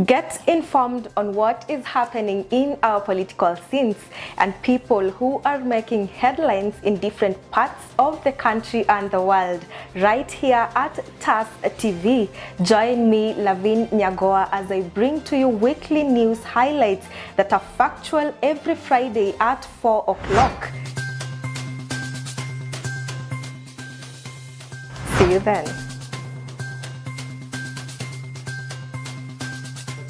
Get informed on what is happening in our political scenes and people who are making headlines in different parts of the country and the world right here at TAS TV. Join me, LAVIN NYAGOWA, as I bring to you weekly news highlights that are factual every Friday at 4 o'clock. See you then.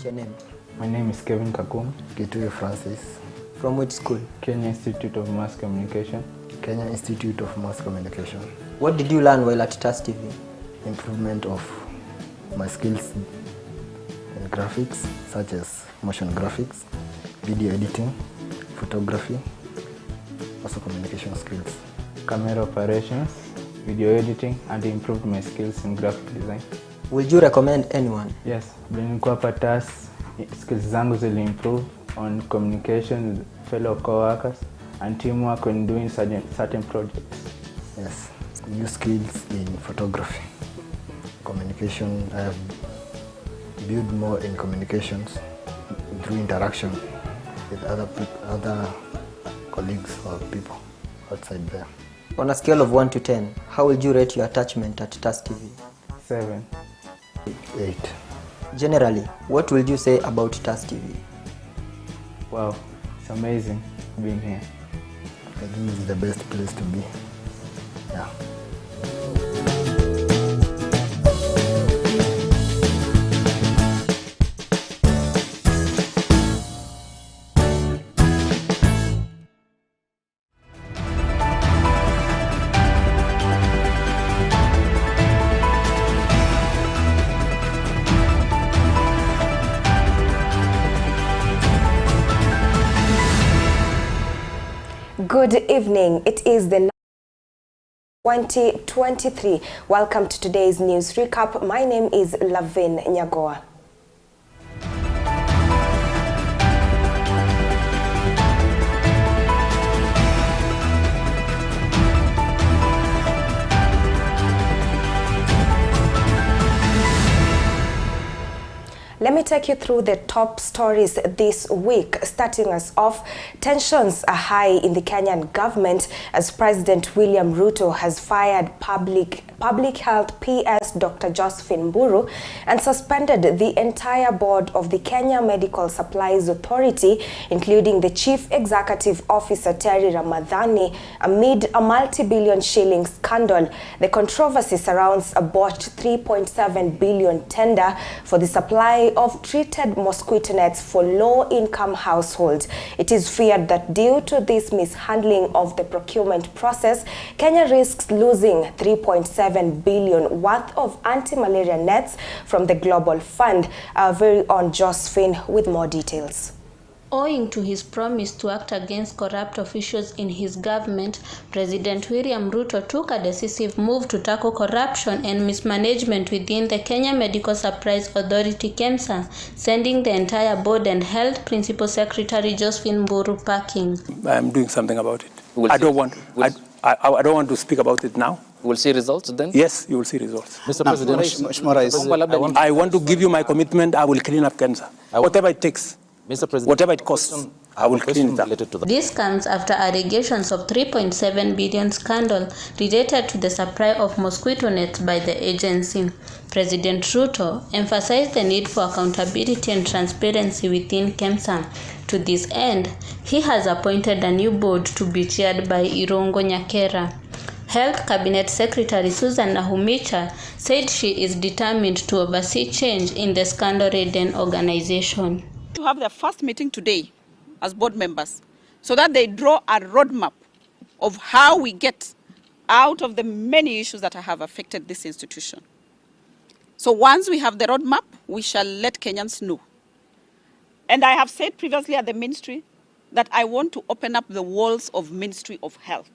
Your name? My name is Kevin Kakum. Gitui Francis. From which school? Kenya Institute of Mass Communication. Kenya Institute of Mass Communication. What did you learn while at TAS TV? Improvement of my skills in graphics, such as motion graphics, video editing, photography, also communication skills. Camera operations, video editing, and improved my skills in graphic design. Would you recommend anyone? Yes, nilikuwa hapa TAS, skills zangu zili improve on communication with fellow co-workers and teamwork when doing certain projects. Yes, new skills in photography. Communication, I have built more in communications through interaction with other colleagues or people outside there. On a scale of 1 to 10, how would you rate your attachment at TAS TV? 7. 8. Generally, what will you say about TAS TV? Wow, it's amazing being here. I think it's the best place to be. Yeah. Good evening. It is the 2023. Welcome to today's news recap. My name is LAVIN NYAGOWA. Let me take you through the top stories this week. Starting us off, tensions are high in the Kenyan government as President William Ruto has fired Public Health PS Dr. Josephine Mburu and suspended the entire board of the Kenya Medical Supplies Authority, including the Chief Executive Officer Terry Ramadhani, amid a multi-billion shilling scandal. The controversy surrounds a botched 3.7 billion tender for the supply of treated mosquito nets for low-income households. It is feared that due to this mishandling of the procurement process, Kenya risks losing 3.7 billion worth of anti-malaria nets from the Global Fund. Our very own Josephine with more details. Owing to his promise to act against corrupt officials in his government, President William Ruto took a decisive move to tackle corruption and mismanagement within the Kenya Medical Supplies Authority (KEMSA), sending the entire board and Health Principal Secretary Josephine Mburu packing. I'm doing something about it. I don't want to speak about it now. We'll see results then? Yes, you will see results. Mr. President, I want to give you my commitment. I will clean up KEMSA. Whatever it takes. Mr. President, whatever it costs, I will clean it up. This comes after allegations of 3.7 billion scandal related to the supply of mosquito nets by the agency. President Ruto emphasized the need for accountability and transparency within KEMSA. To this end, he has appointed a new board to be chaired by Irungu Nyakera. Health Cabinet Secretary Susan Nahumicha said she is determined to oversee change in the scandal-ridden organization. To have their first meeting today as board members so that they draw a roadmap of how we get out of the many issues that have affected this institution. So once we have the roadmap, we shall let Kenyans know. And I have said previously at the ministry that I want to open up the walls of Ministry of Health.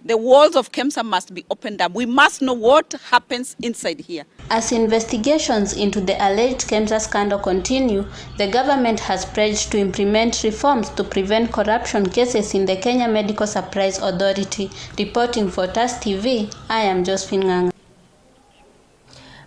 The walls of KEMSA must be opened up. We must know what happens inside here. As investigations into the alleged KEMSA scandal continue, the government has pledged to implement reforms to prevent corruption cases in the Kenya Medical Supplies Authority. Reporting for TAS TV, I am Josephine Nganga.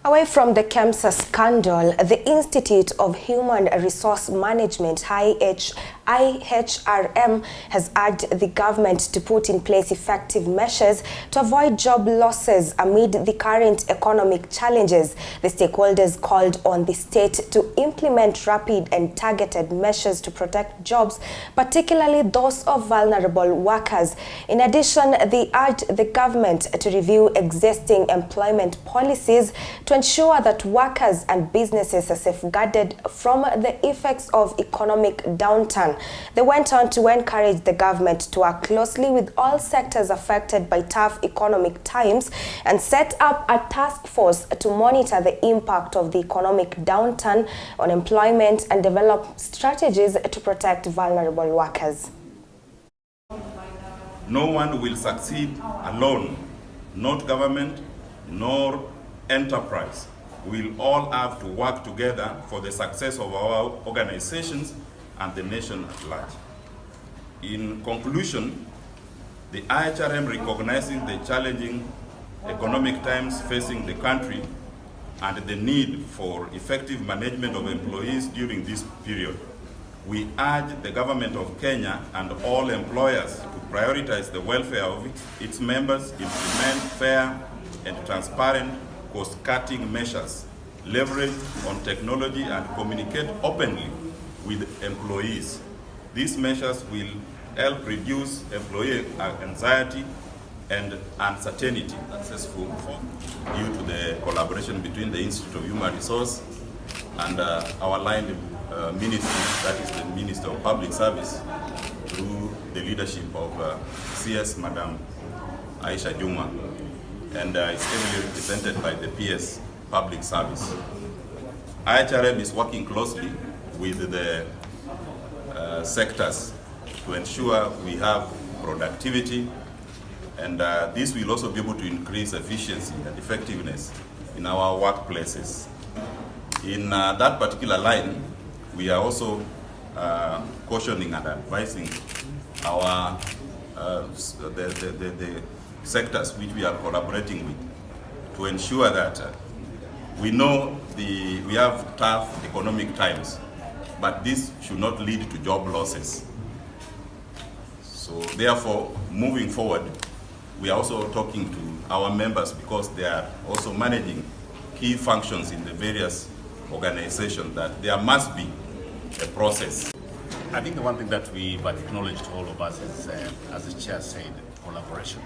Away from the KEMSA scandal, the Institute of Human Resource Management, IHRM, has urged the government to put in place effective measures to avoid job losses amid the current economic challenges. The stakeholders called on the state to implement rapid and targeted measures to protect jobs, particularly those of vulnerable workers. In addition, they urged the government to review existing employment policies to ensure that workers and businesses are safeguarded from the effects of economic downturn. They went on to encourage the government to work closely with all sectors affected by tough economic times and set up a task force to monitor the impact of the economic downturn on employment and develop strategies to protect vulnerable workers. No one will succeed alone, not government nor enterprise. We'll all have to work together for the success of our organizations and the nation at large. In conclusion, the IHRM, recognizing the challenging economic times facing the country and the need for effective management of employees during this period, we urge the government of Kenya and all employers to prioritize the welfare of its members, implement fair and transparent cost-cutting measures, leverage on technology and communicate openly with employees. These measures will help reduce employee anxiety and uncertainty successful due to the collaboration between the Institute of Human Resource and our line ministry, that is the Minister of Public Service, through the leadership of CS Madam Aisha Juma, and is heavily represented by the PS Public Service. IHRM is working closely with the sectors to ensure we have productivity, and this will also be able to increase efficiency and effectiveness in our workplaces. In that particular line, we are also cautioning and advising our the sectors which we are collaborating with to ensure that we know we have tough economic times, but this should not lead to job losses. So therefore, moving forward, we are also talking to our members because they are also managing key functions in the various organizations, that there must be a process. I think the one thing that we've acknowledged, all of us, is, as the chair said, collaboration.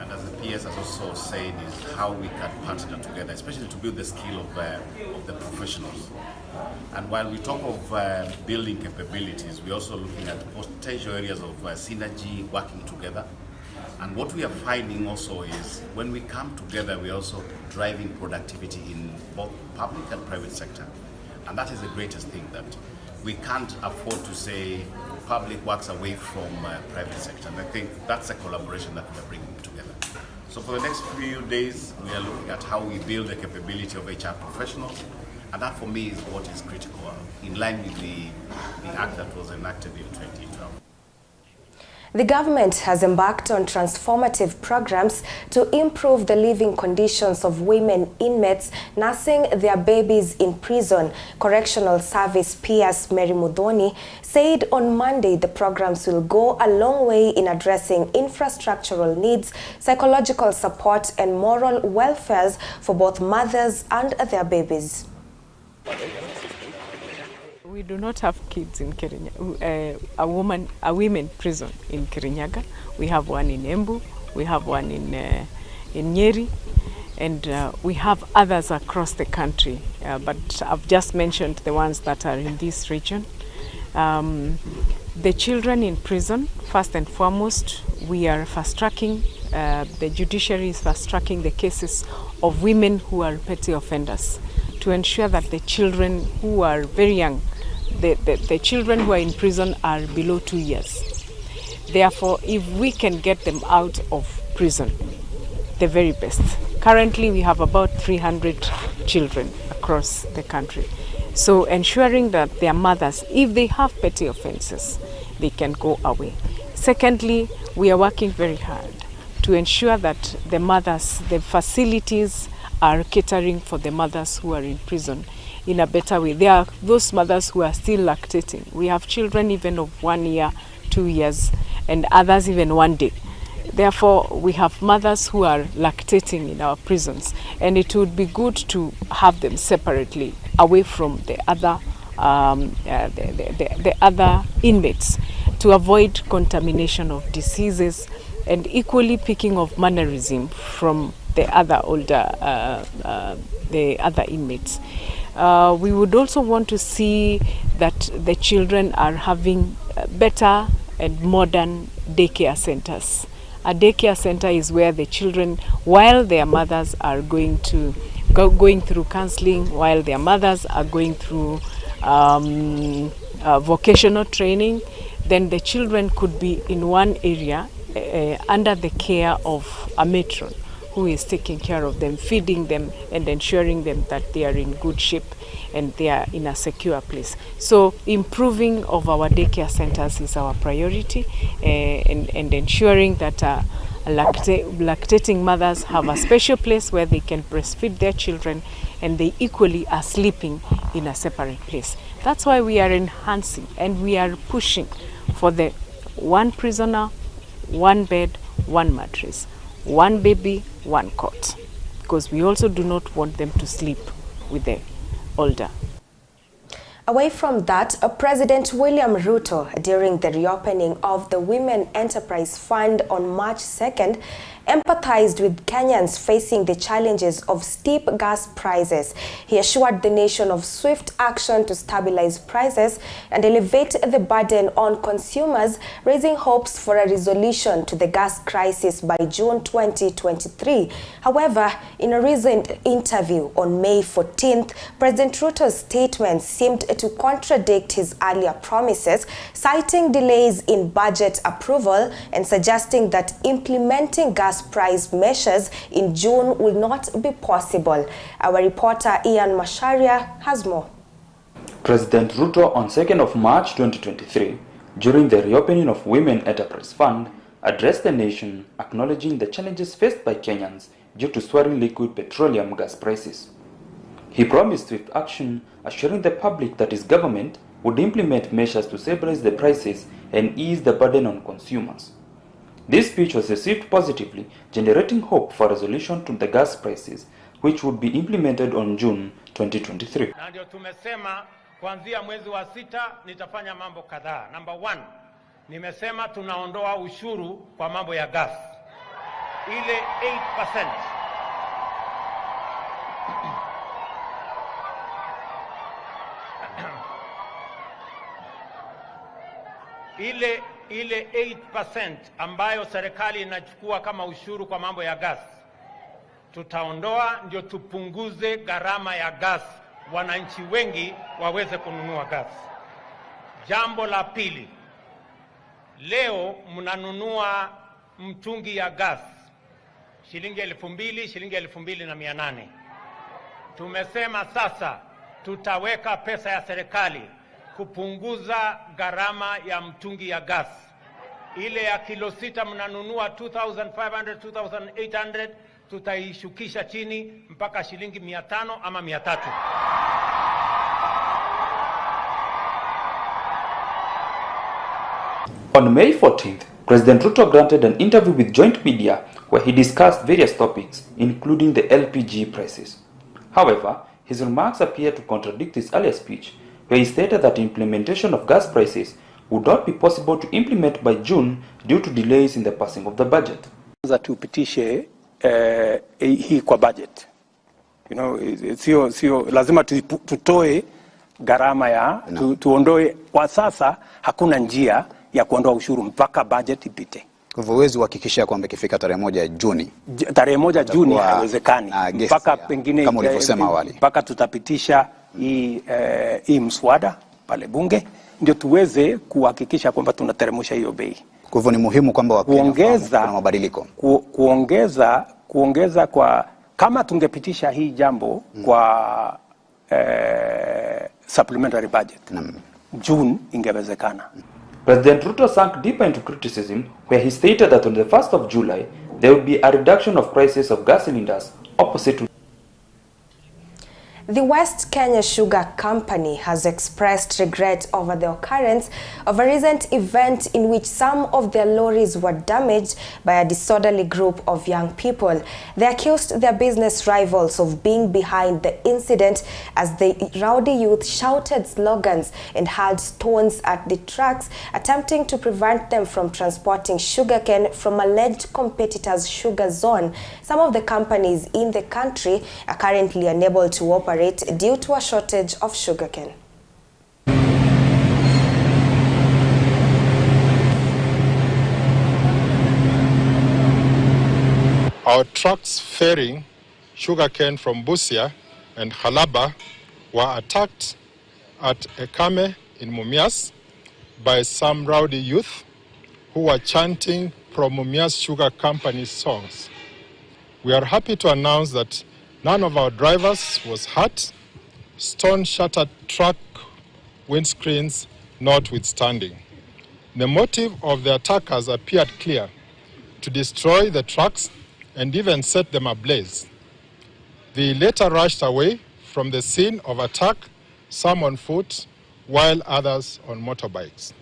And as the PS has also said, is how we can partner together, especially to build the skill of the professionals. And while we talk of building capabilities, we're also looking at potential areas of synergy, working together. And what we are finding also is when we come together, we're also driving productivity in both public and private sector. And that is the greatest thing, that we can't afford to say public works away from private sector. And I think that's a collaboration that we're bringing together. So for the next few days, we are looking at how we build the capability of HR professionals. And that for me is what is critical, in line with the act that was enacted in 2012. The government has embarked on transformative programs to improve the living conditions of women inmates nursing their babies in prison. Correctional Service PS Mary Mudhoni said on Monday the programs will go a long way in addressing infrastructural needs, psychological support and moral welfare for both mothers and their babies. We do not have kids in Kirinyaga, a women prison in Kirinyaga. We have one in Embu, we have one in Nyeri, and we have others across the country. But I've just mentioned the ones that are in this region. The children in prison, first and foremost, we are fast-tracking, the judiciary is fast-tracking the cases of women who are petty offenders to ensure that the children who are very young, the children who are in prison are below 2 years. Therefore, if we can get them out of prison, the very best. Currently, we have about 300 children across the country. So ensuring that their mothers, if they have petty offenses, they can go away. Secondly, we are working very hard to ensure that the mothers, the facilities are catering for the mothers who are in prison in a better way. There are those mothers who are still lactating. We have children even of 1 year, 2 years, and others even 1 day. Therefore, we have mothers who are lactating in our prisons, and it would be good to have them separately, away from the other the other inmates, to avoid contamination of diseases, and equally picking of mannerism from the other inmates. We would also want to see that the children are having better and modern daycare centers. A daycare center is where the children, while their mothers are going through counseling, while their mothers are going through vocational training, then the children could be in one area under the care of a matron who is taking care of them, feeding them, and ensuring them that they are in good shape and they are in a secure place. So improving of our daycare centers is our priority, and ensuring that lactating mothers have a special place where they can breastfeed their children, and they equally are sleeping in a separate place. That's why we are enhancing and we are pushing for the 1 prisoner, 1 bed, 1 mattress, 1 baby, 1 cot, because we also do not want them to sleep with the older. Away from that, President William Ruto, during the reopening of the Women Enterprise Fund on March 2nd, empathized with Kenyans facing the challenges of steep gas prices. He assured the nation of swift action to stabilize prices and elevate the burden on consumers, raising hopes for a resolution to the gas crisis by June 2023. However, in a recent interview on May 14th, President Ruto's statement seemed to contradict his earlier promises, citing delays in budget approval and suggesting that implementing gas price measures in June will not be possible. Our reporter Ian Masharia has more. President Ruto on 2nd of March 2023, during the reopening of Women Enterprise Fund, addressed the nation, acknowledging the challenges faced by Kenyans due to soaring liquid petroleum gas prices. He promised swift action, assuring the public that his government would implement measures to stabilize the prices and ease the burden on consumers. This speech was received positively, generating hope for resolution to the gas prices, which would be implemented on June 2023. Na ndio tumesema kuanzia mwezi wa 6 nitafanya mambo kadhaa. Number 1, nimesema tunaondoa ushuru kwa mambo ya gas. Ile 8%. Ile 8% ambayo serikali inachukua kama ushuru kwa mambo ya gas, tutaondoa ndio tupunguze gharama ya gas, wananchi wengi waweze kununua gas. Jambo la pili, leo mnanunua mtungi ya gas shilingi 2,000, shilingi 2,800. Tumesema sasa tutaweka pesa ya serikali kupunguza gharama ya mtungi ya gas. Ile ya kilo 6 mnanunua 2,500, 2,800, tutaishukisha chini mpaka shilingi 500 ama 300. On May 14th, President Ruto granted an interview with Joint Media where he discussed various topics, including the LPG prices. However, his remarks appear to contradict his earlier speech, where he stated that implementation of gas prices would not be possible to implement by June due to delays in the passing of the budget. Tupitishe hii kwa budget. Sio lazima tutoe gharama ya tuondoe. Kwa sasa hakuna njia ya kuondoa ushuru mpaka budget ipite. Kwa hivyo huwezi kuhakikisha kwamba ikifika tarehe 1 Juni. Tarehe 1 Juni haiwezekani. Mpaka pengine kama ulivyosema awali. Mpaka tutapitisha hii mswada pale bunge ndio tuweze kuhakikisha kwamba tunateremsha hiyo bei. Kwa hivyo ni muhimu kwamba kuongeza mabadiliko. Kuongeza kwa kama tungepitisha hii jambo kwa supplementary budget. June ingewezekana. President Ruto sank deeper into criticism where he stated that on the 1st of July there would be a reduction of prices of gas cylinders opposite to The West Kenya Sugar Company has expressed regret over the occurrence of a recent event in which some of their lorries were damaged by a disorderly group of young people. They accused their business rivals of being behind the incident as the rowdy youth shouted slogans and hurled stones at the trucks, attempting to prevent them from transporting sugarcane from alleged competitors' sugar zone. Some of the companies in the country are currently unable to operate due to a shortage of sugarcane. Our trucks ferrying sugarcane from Busia and Halaba were attacked at Ekame in Mumias by some rowdy youth who were chanting pro-Mumias Sugar Company songs. We are happy to announce that none of our drivers was hurt, stone-shattered truck windscreens notwithstanding. The motive of the attackers appeared clear: to destroy the trucks and even set them ablaze. They later rushed away from the scene of attack, some on foot, while others on motorbikes.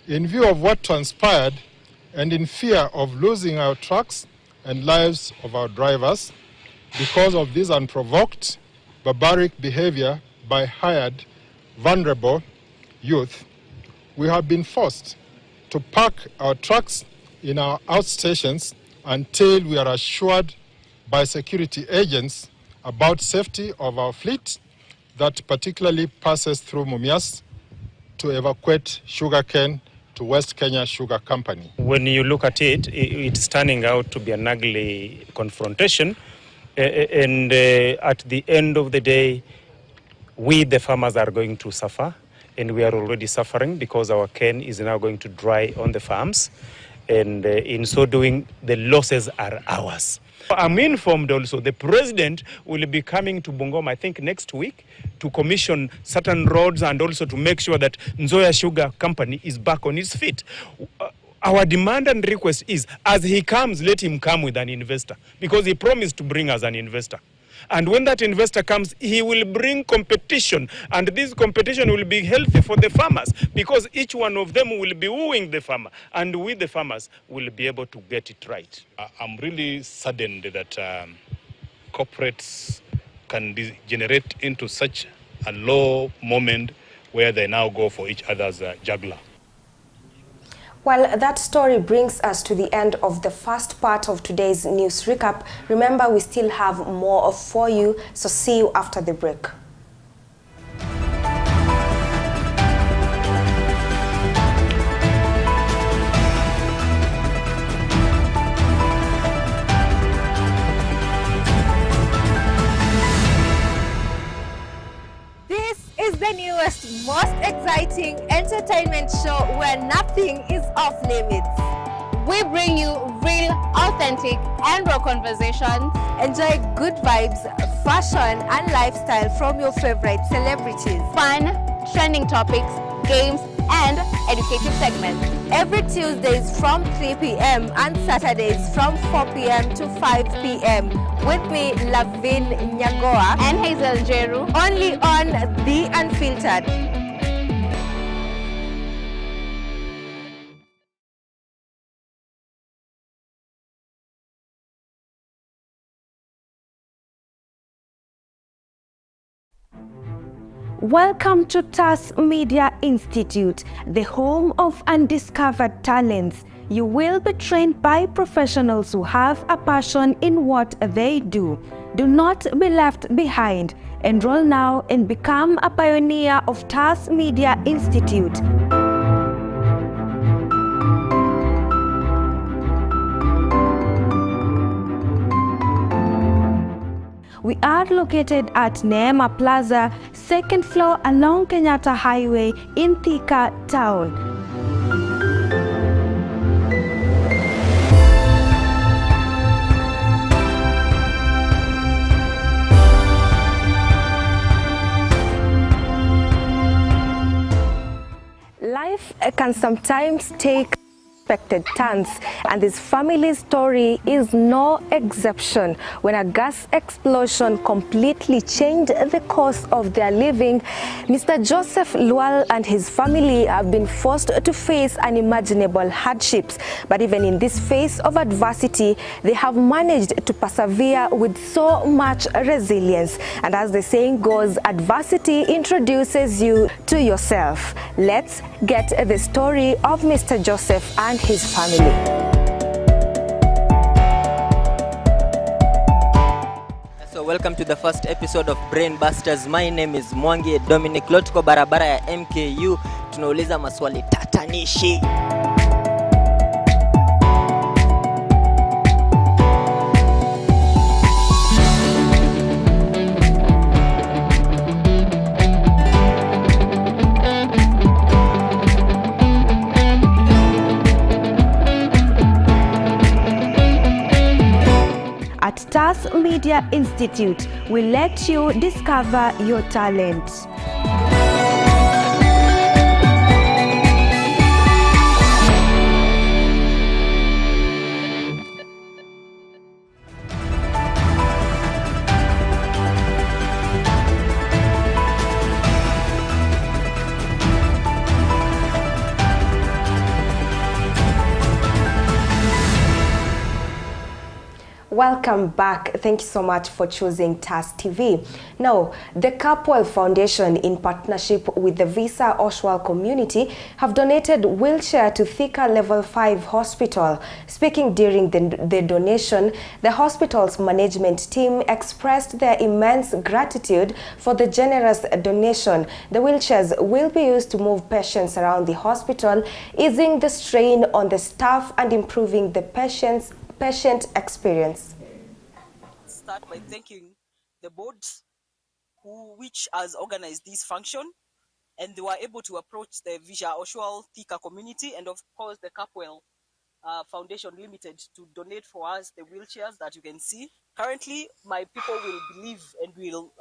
In view of what transpired, and in fear of losing our trucks and lives of our drivers, because of this unprovoked, barbaric behavior by hired, vulnerable youth, we have been forced to park our trucks in our outstations until we are assured by security agents about safety of our fleet that particularly passes through Mumias to evacuate sugarcane to West Kenya Sugar Company. When you look at it, it's turning out to be an ugly confrontation. And at the end of the day, we, the farmers, are going to suffer, and we are already suffering because our cane is now going to dry on the farms, and in so doing, the losses are ours. I'm informed also the president will be coming to Bungoma, I think next week, to commission certain roads and also to make sure that Nzoia Sugar Company is back on its feet. Our demand and request is, as he comes, let him come with an investor, because he promised to bring us an investor. And when that investor comes, he will bring competition, and this competition will be healthy for the farmers, because each one of them will be wooing the farmer, and we, the farmers, will be able to get it right. I'm really saddened that corporates can degenerate into such a low moment where they now go for each other's jugular. Well, that story brings us to the end of the first part of today's news recap. Remember, we still have more for you, so see you after the break. Is the newest, most exciting entertainment show where nothing is off limits. We bring you real, authentic, and raw conversations. Enjoy good vibes, fashion, and lifestyle from your favorite celebrities. Fun, trending topics, games, and educative segments. Every Tuesdays from 3 p.m. and Saturdays from 4 p.m. to 5 p.m. With me, LAVIN NYAGOWA and Hazel Jeru, only on The Unfiltered. Welcome to TAS Media Institute, the home of undiscovered talents. You will be trained by professionals who have a passion in what they do. Do not be left behind. Enroll now and become a pioneer of TAS Media Institute. We are located at Neema Plaza, second floor along Kenyatta Highway in Thika Town. Life can sometimes take unexpected turns, and this family's story is no exception. When a gas explosion completely changed the course of their living, Mr. Joseph Lual and his family have been forced to face unimaginable hardships. But even in this phase of adversity, they have managed to persevere with so much resilience. And as the saying goes, adversity introduces you to yourself. Let's get the story of Mr. Joseph and his family. So welcome to the first episode of Brain Busters. My name is Mwangi Dominic. Lotko barabara ya MKU. Tunauliza maswali tatanishi. At TAS Media Institute, we let you discover your talent. Welcome back. Thank you so much for choosing TAS TV. Now, the Capwell Foundation, in partnership with the Visa Oshwal community, have donated wheelchair to Thika Level 5 Hospital. Speaking during the donation, the hospital's management team expressed their immense gratitude for the generous donation. The wheelchairs will be used to move patients around the hospital, easing the strain on the staff and improving the patient experience. Start by thanking the board which has organized this function, and they were able to approach the Visa Oshwal Thika community and of course the Capwell Foundation Limited to donate for us the wheelchairs that you can see. Currently, my people will believe and will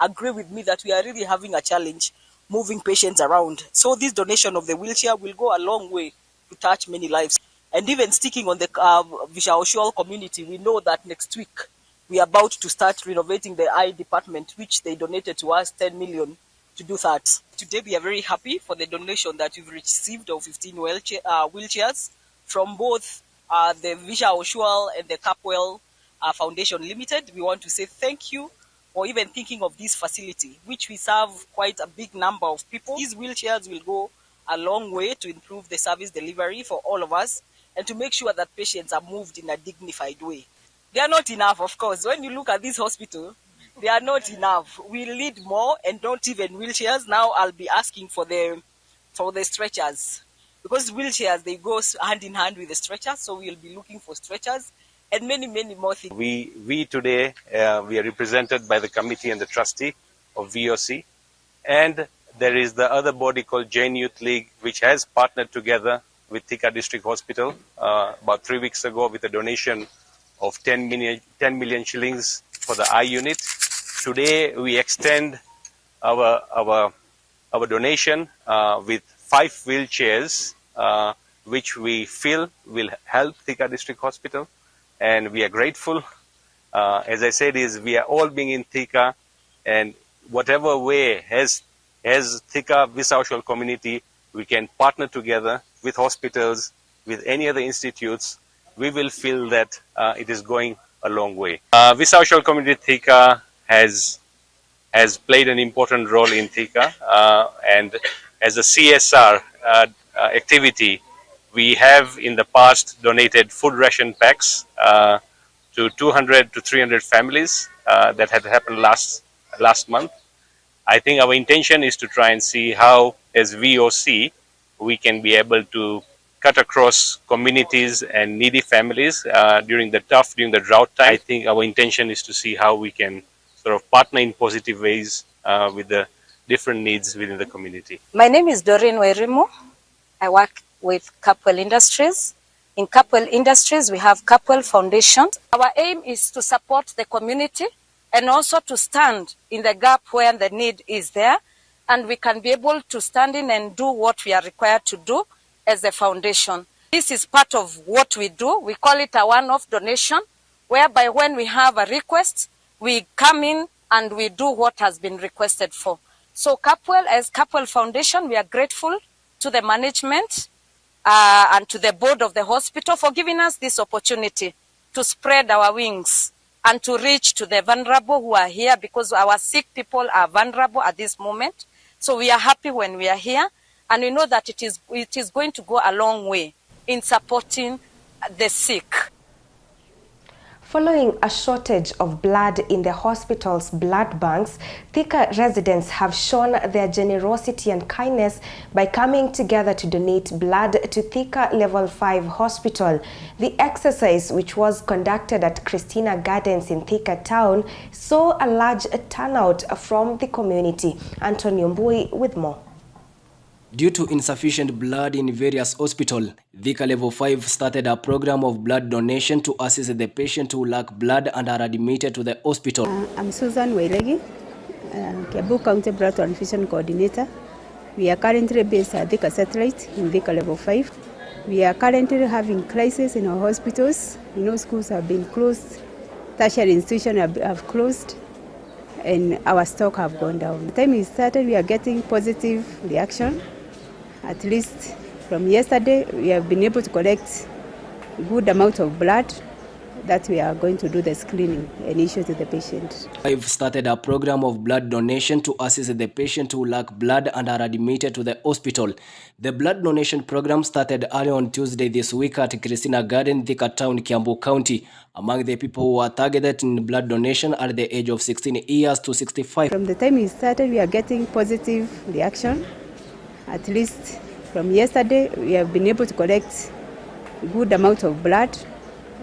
agree with me that we are really having a challenge moving patients around. So this donation of the wheelchair will go a long way to touch many lives. And even sticking on the Visa Oshwal community, we know that next week we are about to start renovating the eye department, which they donated to us 10 million to do that. Today we are very happy for the donation that we've received of 15 wheelchairs from both the Visa Oshwal and the Capwell Foundation Limited. We want to say thank you for even thinking of this facility, which we serve quite a big number of people. These wheelchairs will go a long way to improve the service delivery for all of us and to make sure that patients are moved in a dignified way. They are not enough, of course. When you look at this hospital, they are not enough. We need more, and not even wheelchairs. Now I'll be asking for the stretchers, because wheelchairs, they go hand in hand with the stretchers, so we'll be looking for stretchers and many more things. We today, we are represented by the committee and the trustee of VOC, and there is the other body called Jain Youth League, which has partnered together with Thika District Hospital about 3 weeks ago with a donation of 10 million shillings for the eye unit. Today we extend our donation with 5 wheelchairs, which we feel will help Thika District Hospital, and we are grateful. As I said, we are all being in Thika, and whatever way has Thika Visa Oshwal community, we can partner together with hospitals, with any other institutes. We will feel that it is going a long way. Visa Oshwal community Thika has played an important role in Thika, and as a CSR activity, we have in the past donated food ration packs to 200 to 300 families. That had happened last month. I think our intention is to try and see how, as VOC, we can be able to cut across communities and needy families during the drought time. I think our intention is to see how we can sort of partner in positive ways with the different needs within the community. My name is Doreen Wairimu. I work with Capwell Industries. In Capwell Industries, we have Capwell Foundation. Our aim is to support the community and also to stand in the gap where the need is there, and we can be able to stand in and do what we are required to do as a foundation. This is part of what we do. We call it a one-off donation, whereby when we have a request, we come in and we do what has been requested for. So Capwell, as Capwell Foundation, we are grateful to the management and to the board of the hospital for giving us this opportunity to spread our wings and to reach to the vulnerable who are here, because our sick people are vulnerable at this moment. So we are happy when we are here, and we know that it is going to go a long way in supporting the sick. Following a shortage of blood in the hospital's blood banks, Thika residents have shown their generosity and kindness by coming together to donate blood to Thika Level 5 Hospital. The exercise, which was conducted at Christina Gardens in Thika Town, saw a large turnout from the community. Antonio Mbui with more. Due to insufficient blood in various hospitals, Thika Level 5 started a program of blood donation to assist the patient who lack blood and are admitted to the hospital. I'm Susan Wailegi, Kiambu County Blood Transfusion Coordinator. We are currently based at Thika Satellite in Thika Level 5. We are currently having crisis in our hospitals. Schools have been closed, tertiary institutions have closed, and our stock have gone down. The time we started, we are getting positive reaction. At least from yesterday, we have been able to collect a good amount of blood that we are going to do the screening and issue to the patient. I've started a program of blood donation to assist the patient who lack blood and are admitted to the hospital. The blood donation program started early on Tuesday this week at Christina Garden, Thika Town, Kiambu County. Among the people who are targeted in blood donation are the age of 16 years to 65. From the time we started, we are getting positive reaction. At least from yesterday, we have been able to collect a good amount of blood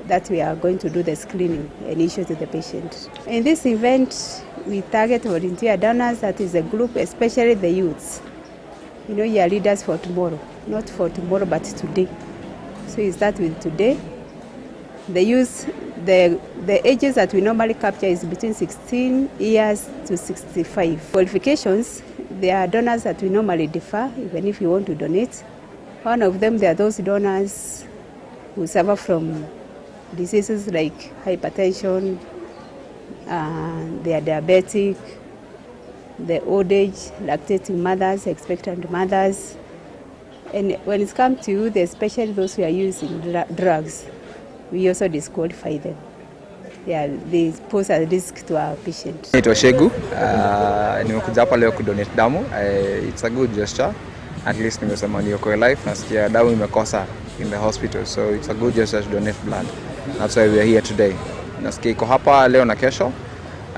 that we are going to do the screening and issue to the patient. In this event, we target volunteer donors, that is a group, especially the youths. You are leaders for tomorrow, not for tomorrow, but today. So we start with today. The youth, the ages that we normally capture is between 16 years to 65. Qualifications, there are donors that we normally defer, even if you want to donate. One of them, there are those donors who suffer from diseases like hypertension, they are diabetic, the old age, lactating mothers, expectant mothers. And when it comes to youth, especially those who are using drugs, we also disqualify them. They pose a risk to our patient. Naitwa Shegu, nimekuja hapa leo kudonate damu. It's a good gesture. At least nimesema niokoe life, nasikia damu imekosa in the hospital, so it's a good gesture to donate blood. That's why we are here today. Nasikia iko hapa leo na kesho.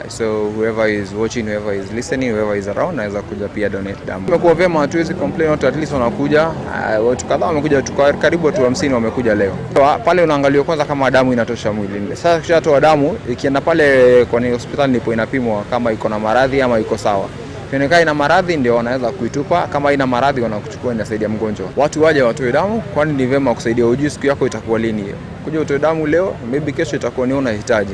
So whoever is watching, whoever is listening, whoever is around, naweza kuja pia donate damu. Imekuwa vyema, hatuwezi complain, watu at least wanakuja. Watu kadhaa wamekuja, karibu watu 50 wamekuja leo. Pale unaangalia kwanza kama damu inatosha mwilini. Sasa ukishatoa damu, ikienda pale kwa hospitali ndipo inapimwa kama iko na maradhi ama iko sawa. Kionekana ina maradhi ndio wanaweza kuitupa, kama ina maradhi wanakuchukua inasaidia mgonjwa. Watu waje watoe damu, kwani ni vyema kusaidia. Hujui siku yako itakuwa lini hiyo. Kuja utoe damu leo, maybe kesho itakuwa ni unahitaji.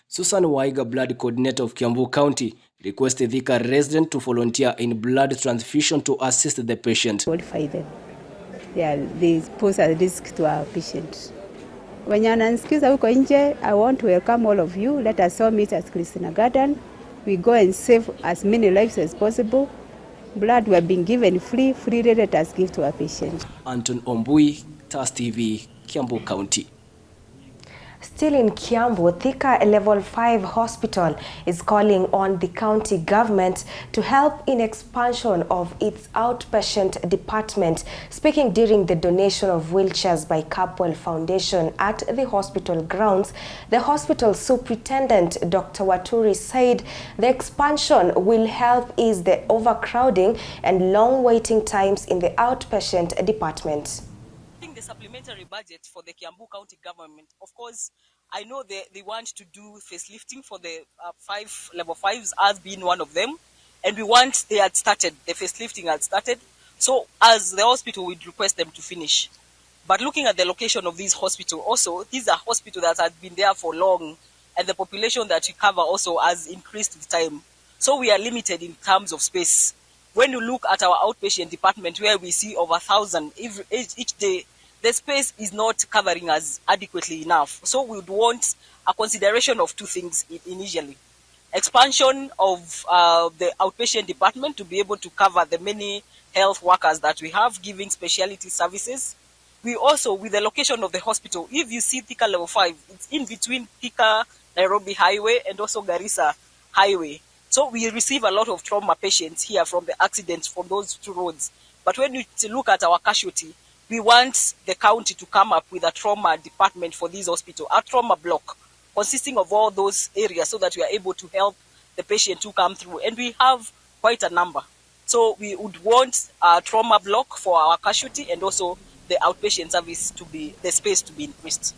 Susan Waiga, blood coordinator of Kiambu County, requested Thika resident to volunteer in blood transfusion to assist the patient. Qualify them. They pose a risk to our patient. When you're ananisikiza huko nje, I want to welcome all of you. Let us all meet at Christina Garden. We go and save as many lives as possible. Blood we are being given free let us give to our patients. Anton Ombui, TAS TV, Kiambu County. Still in Kiambu, Thika Level 5 Hospital is calling on the county government to help in expansion of its outpatient department. Speaking during the donation of wheelchairs by Capwell Foundation at the hospital grounds, the hospital superintendent, Dr. Waturi, said the expansion will help ease the overcrowding and long waiting times in the outpatient department. The supplementary budget for the Kiambu County government, of course, I know they want to do facelifting for the level 5s as being one of them, and they had started, the facelifting had started, so as the hospital would request them to finish. But looking at the location of these hospitals also, these are hospitals that have been there for long, and the population that we cover also has increased with time. So we are limited in terms of space. When you look at our outpatient department, where we see over 1,000 each day, the space is not covering us adequately enough. So we would want a consideration of two things initially. Expansion of the outpatient department to be able to cover the many health workers that we have giving specialty services. We also, with the location of the hospital, if you see Thika level 5, it's in between Thika Nairobi Highway and also Garissa Highway. So we receive a lot of trauma patients here from the accidents from those two roads. But when we look at our casualty, we want the county to come up with a trauma department for this hospital, a trauma block consisting of all those areas so that we are able to help the patient to come through. And we have quite a number. So we would want a trauma block for our casualty and also the outpatient service to be, the space to be increased.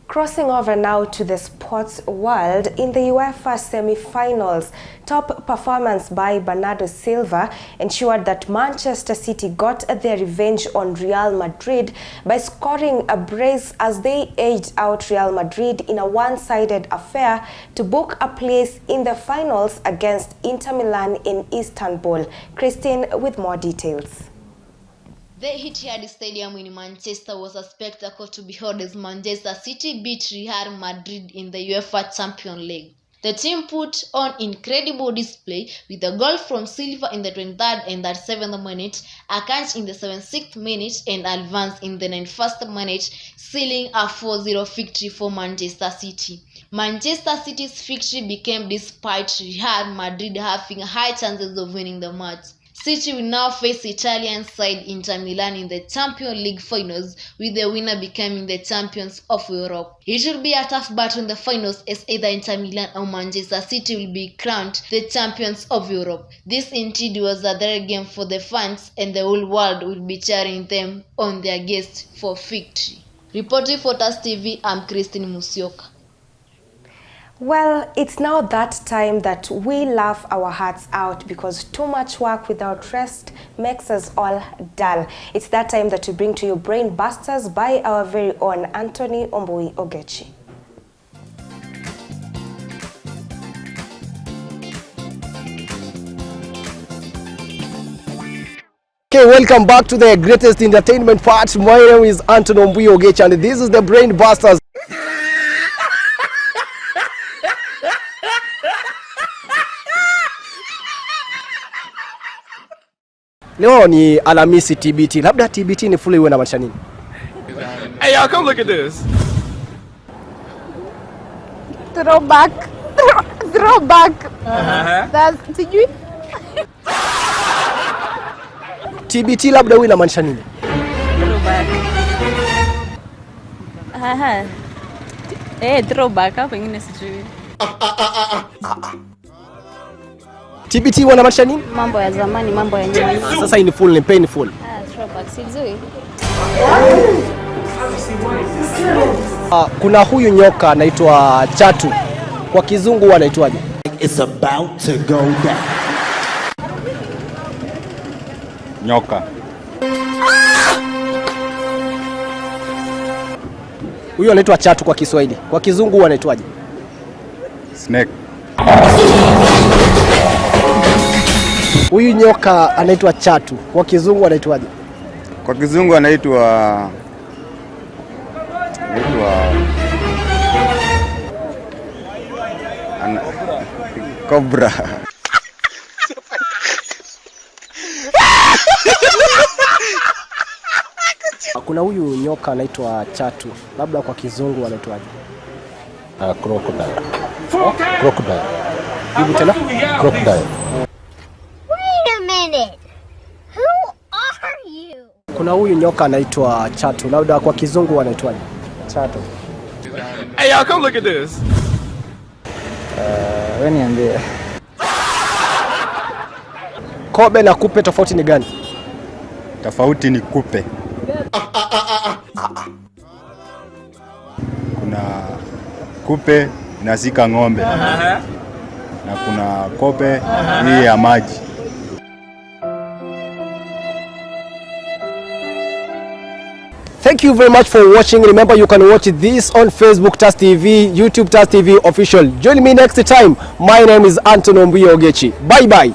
Crossing over now to the sports world, in the UEFA semi-finals, top performance by Bernardo Silva ensured that Manchester City got their revenge on Real Madrid by scoring a brace as they edged out Real Madrid in a one-sided affair to book a place in the finals against Inter Milan in Istanbul. Christine with more details. The Etihad Stadium in Manchester was a spectacle to behold as Manchester City beat Real Madrid in the UEFA Champions League. The team put on incredible display with a goal from Silva in the 23rd and 37th minute, a catch in the 76th minute, and advance in the 91st minute, sealing a 4-0 victory for Manchester City. Manchester City's victory became despite Real Madrid having high chances of winning the match. City will now face Italian side Inter Milan in the Champions League finals, with the winner becoming the champions of Europe. It will be a tough battle in the finals as either Inter Milan or Manchester City will be crowned the champions of Europe. This indeed was a rare game for the fans, and the whole world will be cheering them on their guest for victory. Reporting for TAS TV, I'm Christine Musioka. Well, it's now that time that we laugh our hearts out because too much work without rest makes us all dull. It's that time that we bring to you Brain Busters by our very own Anthony Ombui Ogechi. Okay, welcome back to the greatest entertainment part. My name is Anthony Ombui Ogechi and this is the Brain Busters. Leo ni Alhamisi TBT. Labda TBT ni full iwe na maanisha nini? Hey y'all, come look at this. Throwback. That's sijui. TBT labda iwe na maanisha nini? Throwback. Throwback hapo ingine sijui. TBT wana maanisha nini? Mambo ya zamani, mambo ya nyuma. Sasa ni full, ni painful. Throwback sijui. Kuna huyu nyoka anaitwa chatu. Kwa kizungu anaitwaje? It's about to go down. Nyoka. Huyu anaitwa chatu kwa Kiswahili. Kwa kizungu anaitwaje? Snake. Huyu nyoka anaitwa chatu. Kwa kizungu anaitwaje? Kwa kizungu anaitwa cobra. Kuna huyu nyoka anaitwa chatu. Labda kwa kizungu anaitwaje? Crocodile. Crocodile. Hivi tena? Crocodile. Wait a minute. Who are you? Kuna huyu nyoka anaitwa chatu. Labda kwa kizungu anaitwaje? Chatu. Hey y'all, come look at this. Wewe niambie. Kobe na kupe tofauti ni gani? Tofauti ni kupe. Kuna kupe inazika ng'ombe. Na kuna kope hii ya maji. Thank you very much for watching. Remember, you can watch this on Facebook TAS TV, YouTube TAS TV official. Join me next time. My name is Anthony Ombui Ogechi. Bye bye.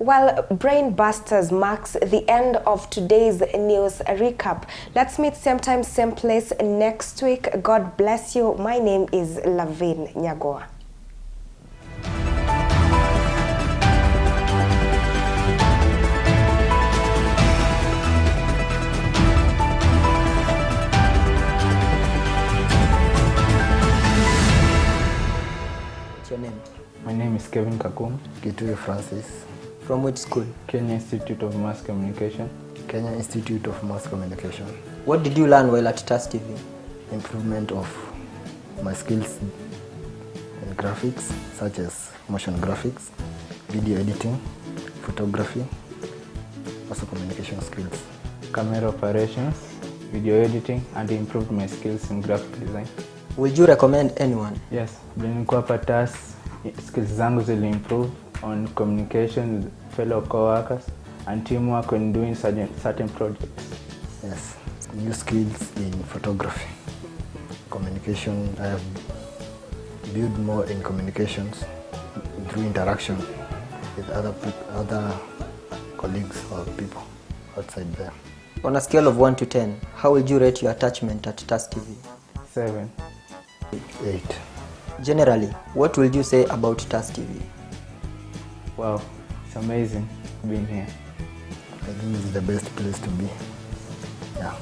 Well, Brain Busters marks the end of today's news recap. Let's meet same time, same place next week. God bless you. My name is LAVIN NYAGOWA. What's your name? My name is Kevin Kakum. Kitui Francis. From which school? Kenya Institute of Mass Communication. Kenya Institute of Mass Communication. What did you learn while at TAS TV? Improvement of my skills in graphics, such as motion graphics, video editing, photography, also communication skills. Camera operations, video editing, and improved my skills in graphic design. Would you recommend anyone? Yes, nilikuwa hapa TAS, skills zangu zili improve on communication with fellow co-workers and teamwork when doing certain projects. Yes, new skills in photography. Communication, I have built more in communications through interaction with other colleagues or people outside there. On a scale of 1 to 10, how would you rate your attachment at TAS TV? 7. 8. Generally, what would you say about TAS TV? Wow, it's amazing being here. I think this is the best place to be. Yeah.